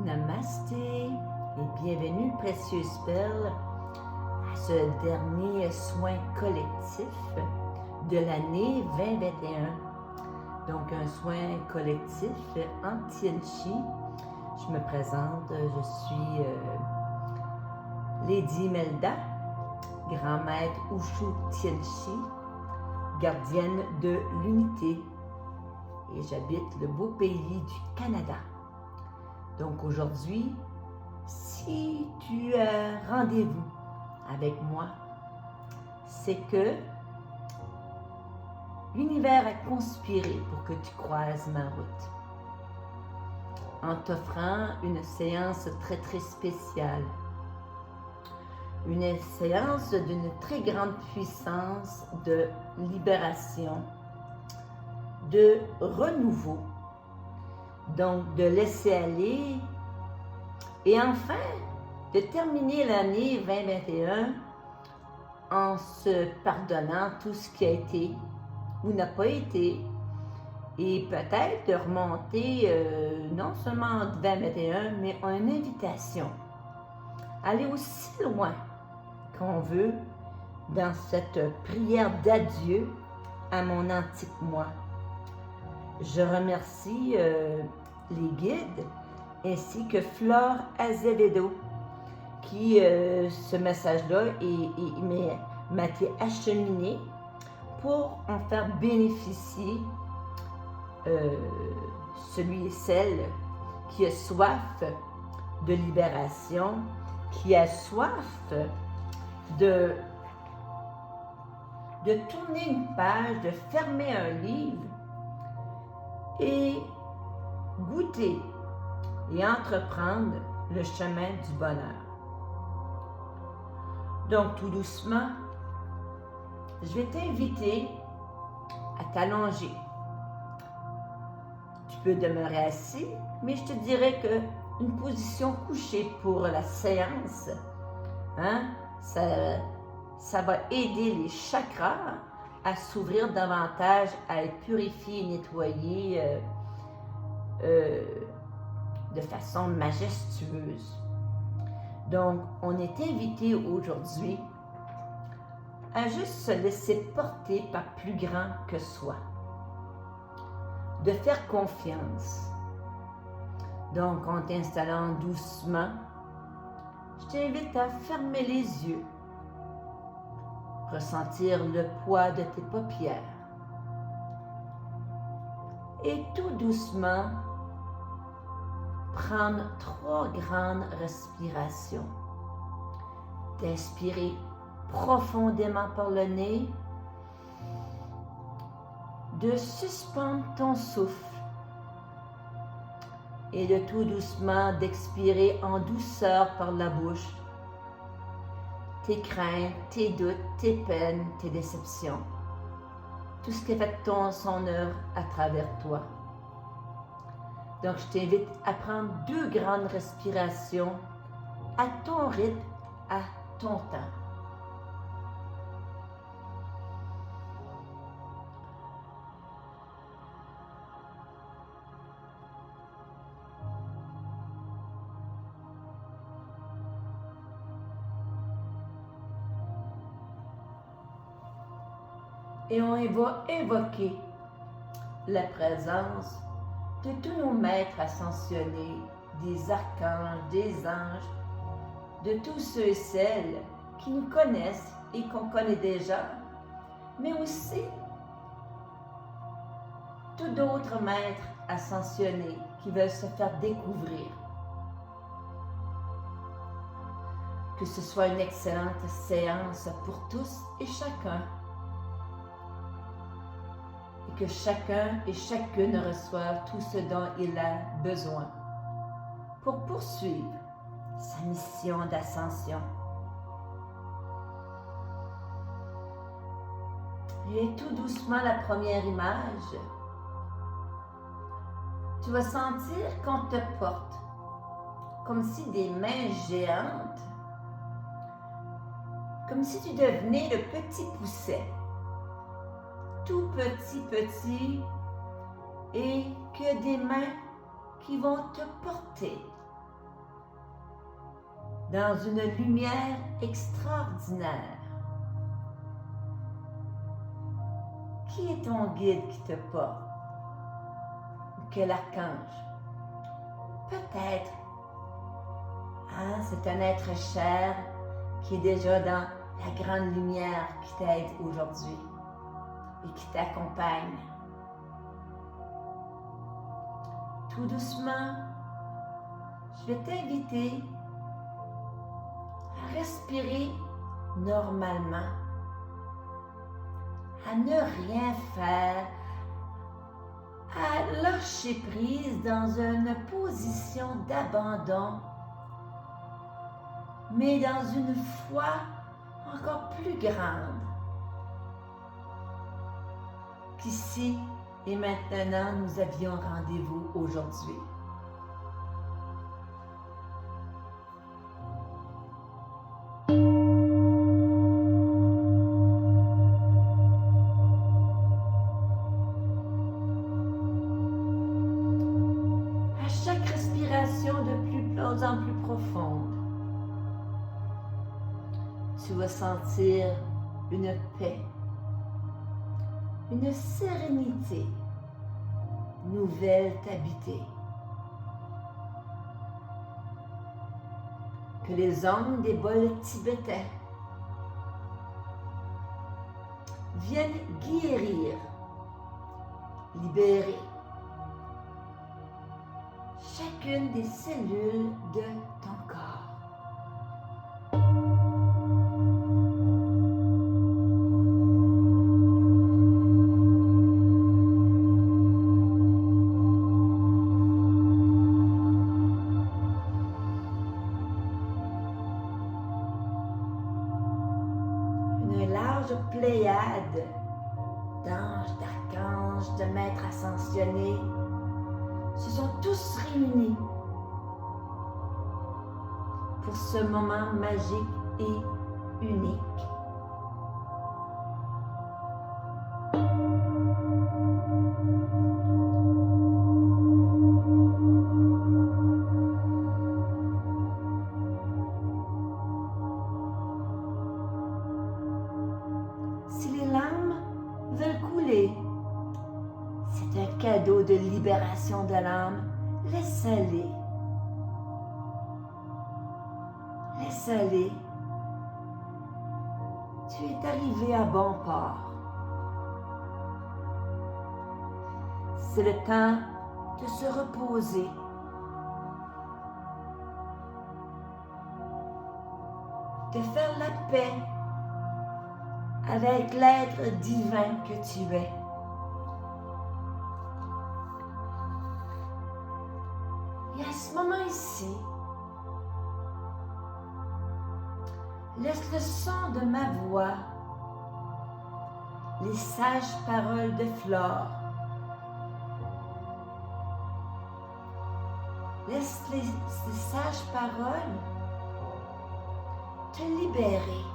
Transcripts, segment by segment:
Namasté et bienvenue, précieuses perles, à ce dernier soin collectif de l'année 2021. Donc, un soin collectif en Tianchi. Je me présente, je suis Lady Melda, grand maître Ushu Tianchi, gardienne de l'unité. Et j'habite le beau pays du Canada. Donc aujourd'hui, si tu as rendez-vous avec moi, c'est que l'univers a conspiré pour que tu croises ma route en t'offrant une séance très spéciale. Une séance d'une très grande puissance de libération, de renouveau, donc de laisser aller et enfin de terminer l'année 2021 en se pardonnant tout ce qui a été ou n'a pas été et peut-être de remonter non seulement en 2021 mais une invitation à aller aussi loin qu'on veut dans cette prière d'adieu à mon antique moi. Je remercie les guides ainsi que Flore Azevedo qui, ce message-là, m'a été acheminé pour en faire bénéficier celui et celle qui a soif de libération, qui a soif de tourner une page, de fermer un livre et goûter et entreprendre le chemin du bonheur. Donc, tout doucement, je vais t'inviter à t'allonger. Tu peux demeurer assis, mais je te dirais qu'une position couchée pour la séance, ça va aider les chakras à s'ouvrir davantage, à être purifiés et nettoyés de façon majestueuse. Donc, on est invité aujourd'hui à juste se laisser porter par plus grand que soi, de faire confiance. Donc, en t'installant doucement, je t'invite à fermer les yeux, ressentir le poids de tes paupières et tout doucement prendre 3 grandes respirations. D'inspirer profondément par le nez, de suspendre ton souffle et de tout doucement d'expirer en douceur par la bouche tes craintes, tes doutes, tes peines, tes déceptions, tout ce qui fait son œuvre à travers toi. Donc, je t'invite à prendre 2 grandes respirations à ton rythme, à ton temps. Et on va évoquer la présence de tous nos maîtres ascensionnés, des archanges, des anges, de tous ceux et celles qui nous connaissent et qu'on connaît déjà, mais aussi tous d'autres maîtres ascensionnés qui veulent se faire découvrir. Que ce soit une excellente séance pour tous et chacun. Et que chacun et chacune reçoive tout ce dont il a besoin pour poursuivre sa mission d'ascension. Et tout doucement, la première image, tu vas sentir qu'on te porte comme si des mains géantes, comme si tu devenais le petit pousset, tout petit, et qu'il y a des mains qui vont te porter dans une lumière extraordinaire. Qui est ton guide qui te porte? Ou quel archange? Peut-être, c'est un être cher qui est déjà dans la grande lumière qui t'aide aujourd'hui et qui t'accompagne. Tout doucement, je vais t'inviter à respirer normalement, à ne rien faire, à lâcher prise dans une position d'abandon, mais dans une foi encore plus grande qu'ici et maintenant nous avions rendez-vous aujourd'hui. À chaque respiration de plus en plus profonde, tu vas sentir une paix, une sérénité nouvelle t'habiter. Que les ondes des bols tibétains viennent guérir, libérer chacune des cellules de ton corps. Pléiade d'anges, d'archanges, de maîtres ascensionnés se sont tous réunis pour ce moment magique et unique. C'est un cadeau de libération de l'âme. Laisse-les. Laisse-les. Tu es arrivé à bon port. C'est le temps de se reposer. De faire la paix avec l'être divin que tu es. Et à ce moment ici, laisse le son de ma voix, les sages paroles de Flore, laisse ces sages paroles te libérer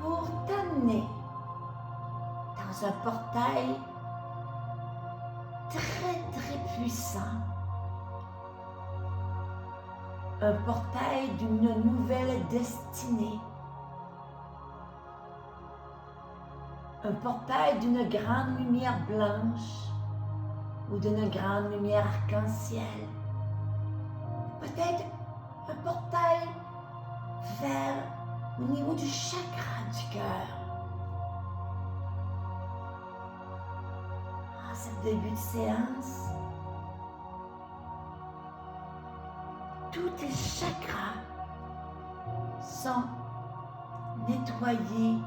pour t'amener dans un portail très puissant, un portail d'une nouvelle destinée, un portail d'une grande lumière blanche ou d'une grande lumière arc-en-ciel, peut-être un portail vers au niveau du chakra du cœur. En ce début de séance, tous tes chakras sont nettoyés,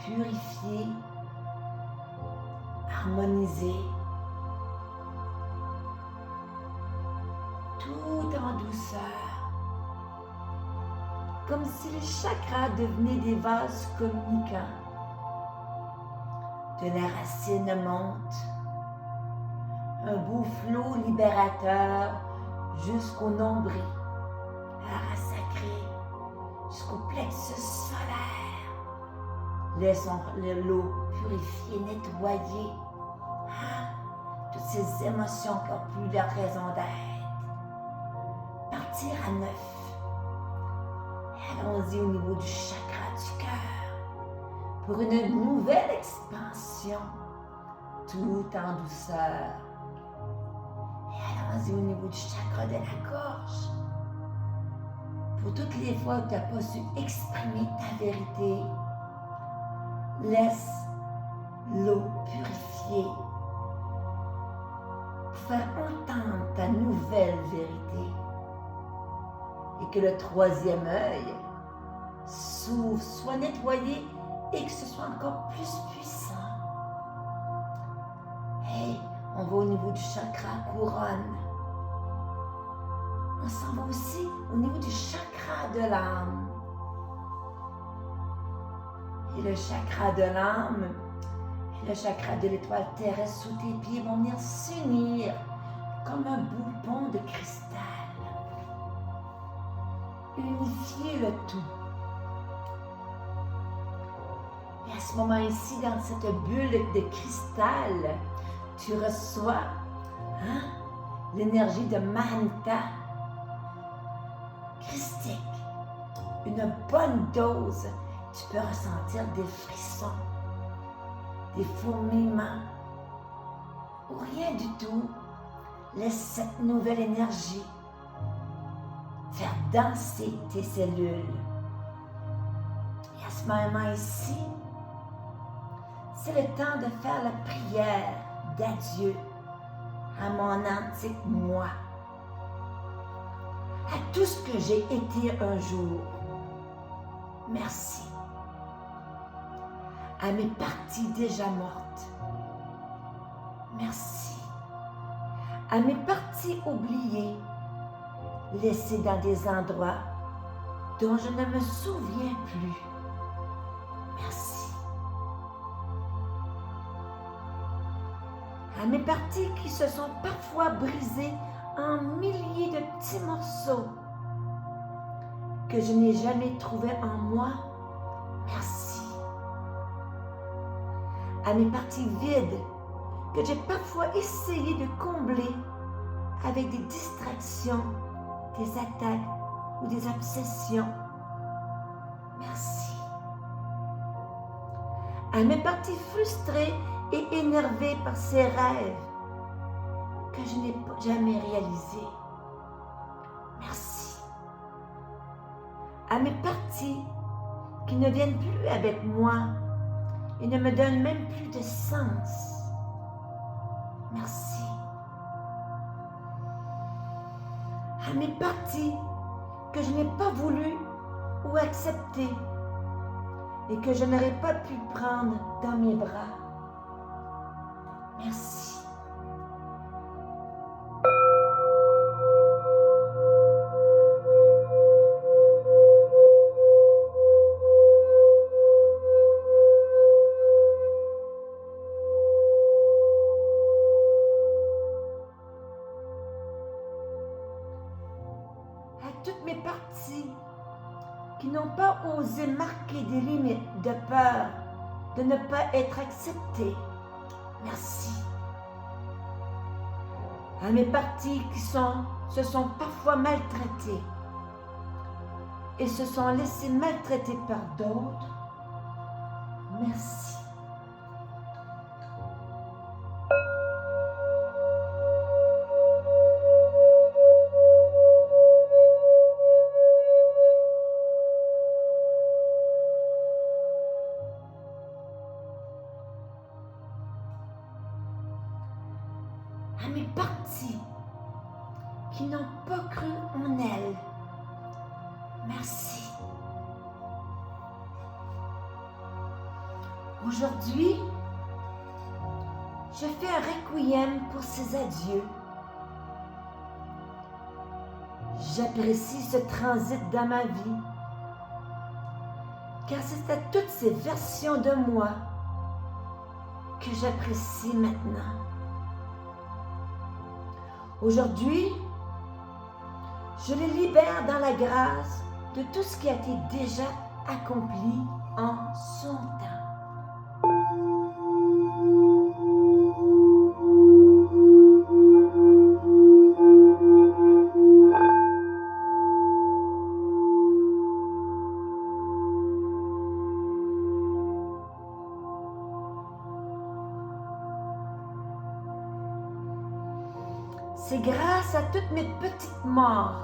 purifiés, harmonisés, tout en douceur. Comme si les chakras devenaient des vases communicants. De la racine monte un beau flot libérateur jusqu'au nombril, à la sacrée, jusqu'au plexus solaire. Laissons l'eau purifier, nettoyer toutes ces émotions qui n'ont plus leur raison d'être. repartir à neuf. Allons-y au niveau du chakra du cœur pour une nouvelle expansion, tout en douceur. Et allons-y au niveau du chakra de la gorge. Pour toutes les fois où tu n'as pas su exprimer ta vérité, laisse l'eau purifiée pour faire entendre ta nouvelle vérité. Et que le troisième œil s'ouvre, soit nettoyé et que ce soit encore plus puissant. Et on va au niveau du chakra couronne. On s'en va aussi au niveau du chakra de l'âme. Et le chakra de l'âme et le chakra de l'étoile terrestre sous tes pieds vont venir s'unir comme un bouton de cristal. Unifier le tout. Et à ce moment ici, dans cette bulle de cristal, tu reçois l'énergie de Mahanta christique. Une bonne dose. Tu peux ressentir des frissons, des fourmillements, ou rien du tout. Laisse cette nouvelle énergie faire danser tes cellules. Et à ce moment ici, c'est le temps de faire la prière d'adieu à mon antique moi, à tout ce que j'ai été un jour. Merci. À mes parties déjà mortes. Merci. À mes parties oubliées, laissées dans des endroits dont je ne me souviens plus. Merci. À mes parties qui se sont parfois brisées en milliers de petits morceaux que je n'ai jamais trouvés en moi. Merci. À mes parties vides que j'ai parfois essayé de combler avec des distractions, des attaques ou des obsessions. Merci. À mes parties frustrées et énervées par ces rêves que je n'ai jamais réalisés. Merci. À mes parties qui ne viennent plus avec moi et ne me donnent même plus de sens. Merci. À mes parties que je n'ai pas voulu ou accepté et que je n'aurais pas pu prendre dans mes bras. Merci. Toutes mes parties qui n'ont pas osé marquer des limites de peur de ne pas être acceptées. Merci. À mes parties qui se sont parfois maltraitées et se sont laissées maltraiter par d'autres. Merci. À mes parties qui n'ont pas cru en elles. Merci. Aujourd'hui, je fais un requiem pour ces adieux. J'apprécie ce transit dans ma vie, car c'est à toutes ces versions de moi que j'apprécie maintenant. Aujourd'hui, je les libère dans la grâce de tout ce qui a été déjà accompli en son temps. C'est grâce à toutes mes petites morts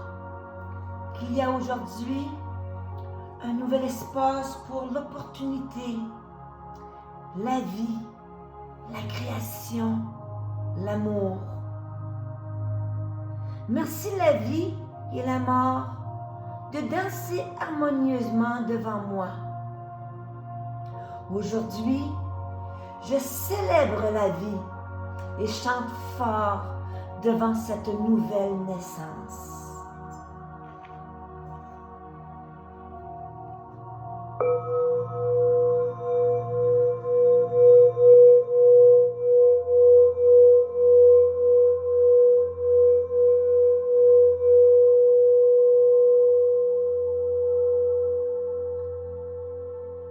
qu'il y a aujourd'hui un nouvel espace pour l'opportunité, la vie, la création, l'amour. Merci la vie et la mort de danser harmonieusement devant moi. Aujourd'hui, je célèbre la vie et chante fort devant cette nouvelle naissance.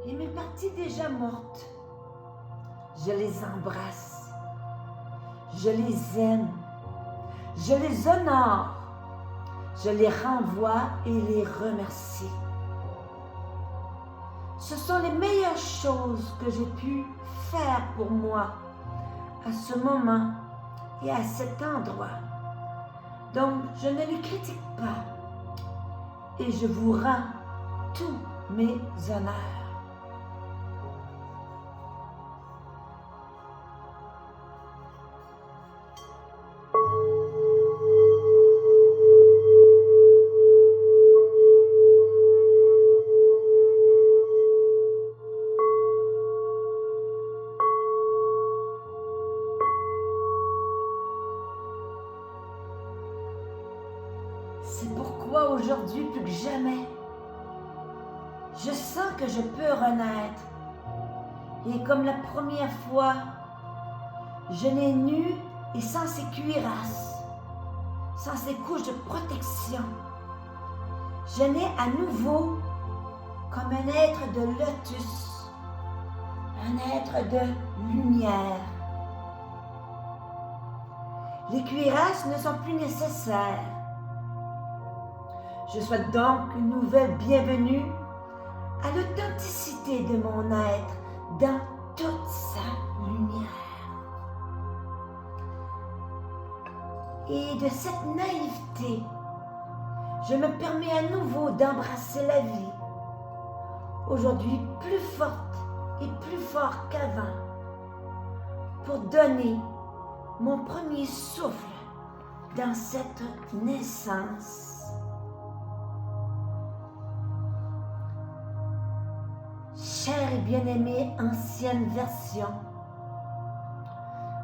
Et mes parties déjà mortes, je les embrasse, je les aime, je les honore, je les renvoie et les remercie. Ce sont les meilleures choses que j'ai pu faire pour moi à ce moment et à cet endroit. Donc, je ne les critique pas et je vous rends tous mes honneurs. C'est pourquoi aujourd'hui, plus que jamais, je sens que je peux renaître. Et comme la première fois, je nais nu et sans ces cuirasses, sans ces couches de protection. Je nais à nouveau comme un être de lotus, un être de lumière. Les cuirasses ne sont plus nécessaires. Je souhaite donc une nouvelle bienvenue à l'authenticité de mon être dans toute sa lumière. Et de cette naïveté, je me permets à nouveau d'embrasser la vie, aujourd'hui plus forte et plus fort qu'avant, pour donner mon premier souffle dans cette naissance. Chère et bien-aimée ancienne version,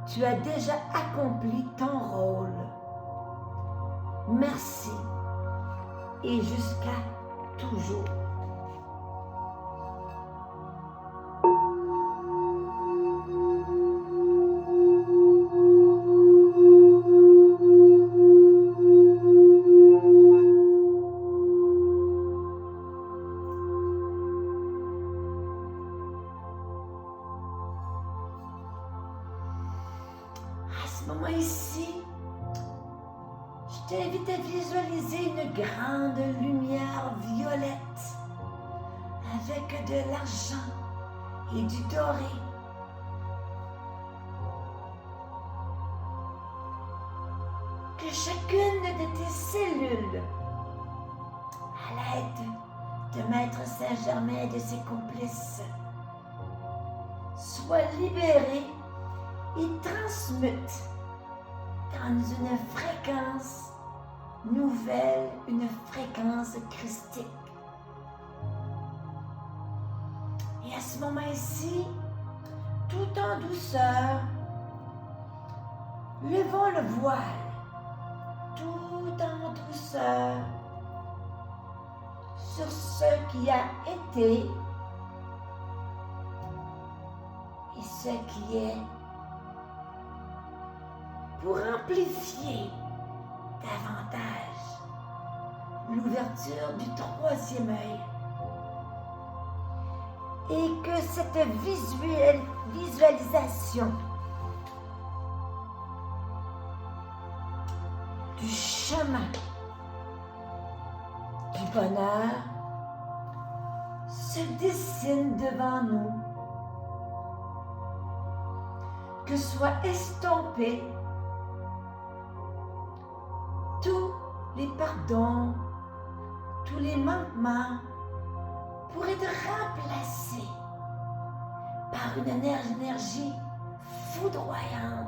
tu as déjà accompli ton rôle. Merci et jusqu'à toujours. À ce moment ici, je t'invite à visualiser une grande lumière violette avec de l'argent et du doré. Que chacune de tes cellules, à l'aide de Maître Saint-Germain et de ses complices, soit libérée et transmute dans une fréquence nouvelle, une fréquence christique. Et à ce moment-ci, tout en douceur, levons le voile, tout en douceur, sur ce qui a été et ce qui est, pour amplifier davantage l'ouverture du troisième œil et que cette visualisation du chemin du bonheur se dessine devant nous, que soit estompé les pardons, tous les manquements pour être remplacés par une énergie foudroyante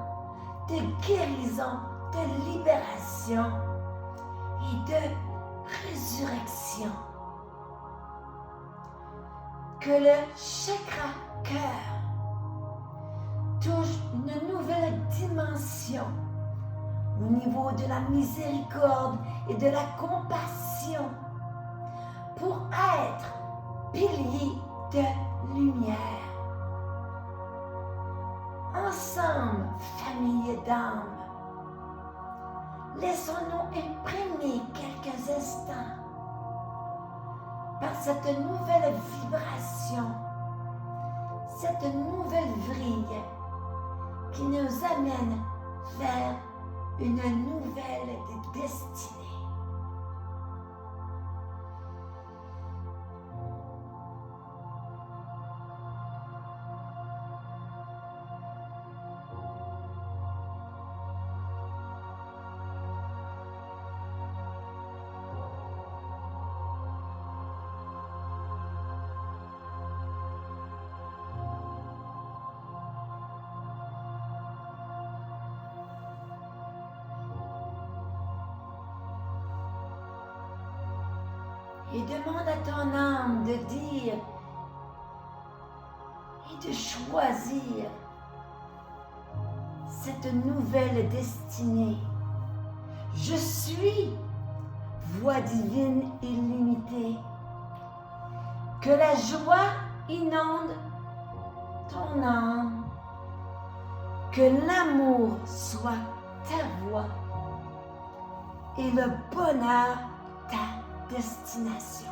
de guérison, de libération et de résurrection. Que le chakra cœur touche une nouvelle dimension au niveau de la miséricorde et de la compassion pour être pilier de lumière. Ensemble, famille d'âmes, laissons-nous imprégner quelques instants par cette nouvelle vibration, cette nouvelle vrille qui nous amène vers une nouvelle destinée. Et demande à ton âme de dire et de choisir cette nouvelle destinée. Je suis voix divine illimitée. Que la joie inonde ton âme. Que l'amour soit ta voix et le bonheur ta destination.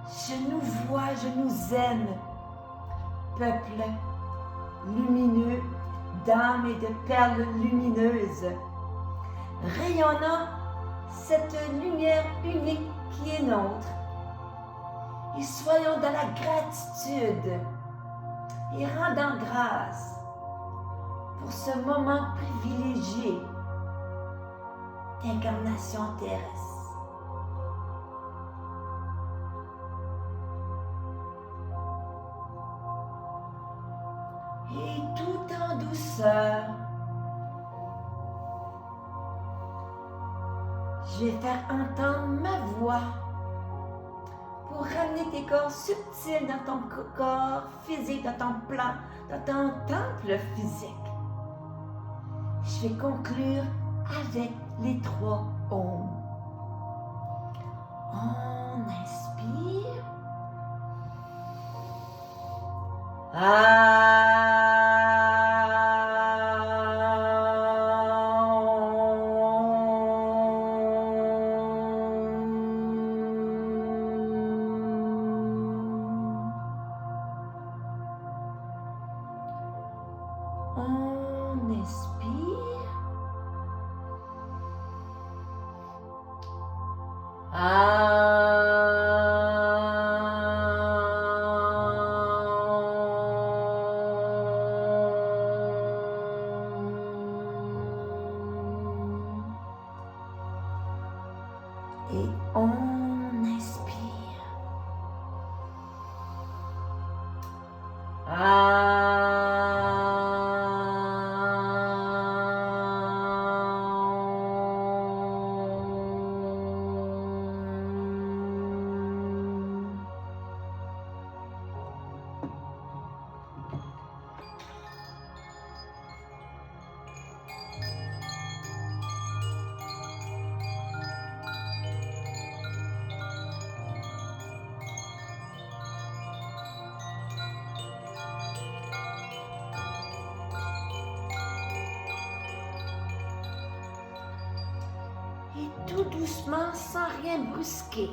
Je nous vois, je nous aime, peuple lumineux d'âmes et de perles lumineuses, rayonnant cette lumière unique qui est nôtre. Et soyons dans la gratitude et rendant grâce pour ce moment privilégié d'incarnation terrestre. Et tout en douceur, je vais faire entendre ma voix pour ramener tes corps subtils dans ton corps physique, dans ton plan, dans ton temple physique. Je vais conclure avec les 3 ohms. On inspire. On expire. Et on inspire. Et tout doucement, sans rien brusquer,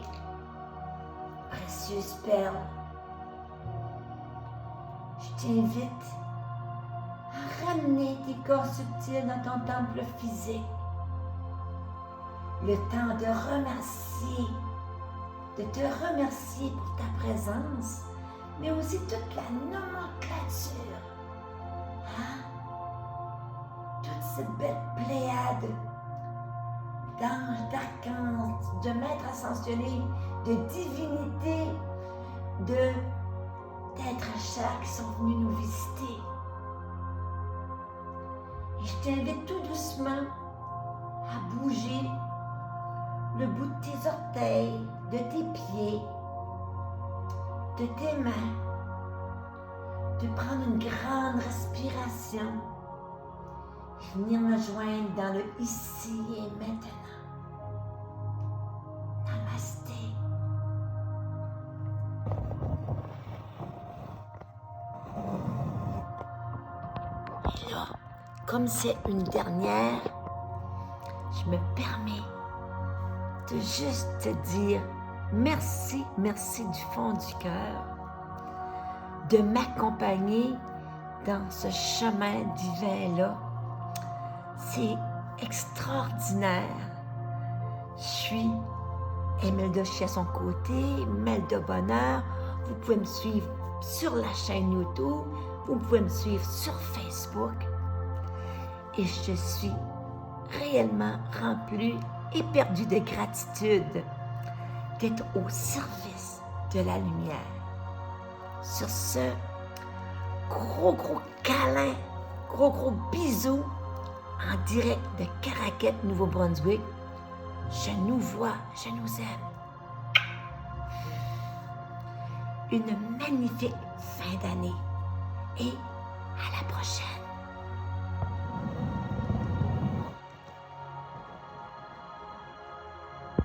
précieuse perle, je t'invite à ramener tes corps subtils dans ton temple physique. Le temps de te remercier pour ta présence, mais aussi toute la nomenclature cette belle pléiade d'anges, d'archanges, de maîtres ascensionnés, de divinités, d'êtres chers qui sont venus nous visiter. Et je t'invite tout doucement à bouger le bout de tes orteils, de tes pieds, de tes mains, de prendre une grande respiration et venir me joindre dans le ici et maintenant. Namasté. Et là, comme c'est une dernière, je me permets de juste te dire merci, merci du fond du cœur de m'accompagner dans ce chemin divin-là. C'est extraordinaire. Je suis Imelda Chia à son côté, Melda Bonheur. Vous pouvez me suivre sur la chaîne YouTube, vous pouvez me suivre sur Facebook. Et je suis réellement remplie, éperdue de gratitude d'être au service de la lumière. Sur ce, gros câlin, gros bisous en direct de Caraquet, Nouveau-Brunswick. Je nous vois, je nous aime. Une magnifique fin d'année et à la prochaine.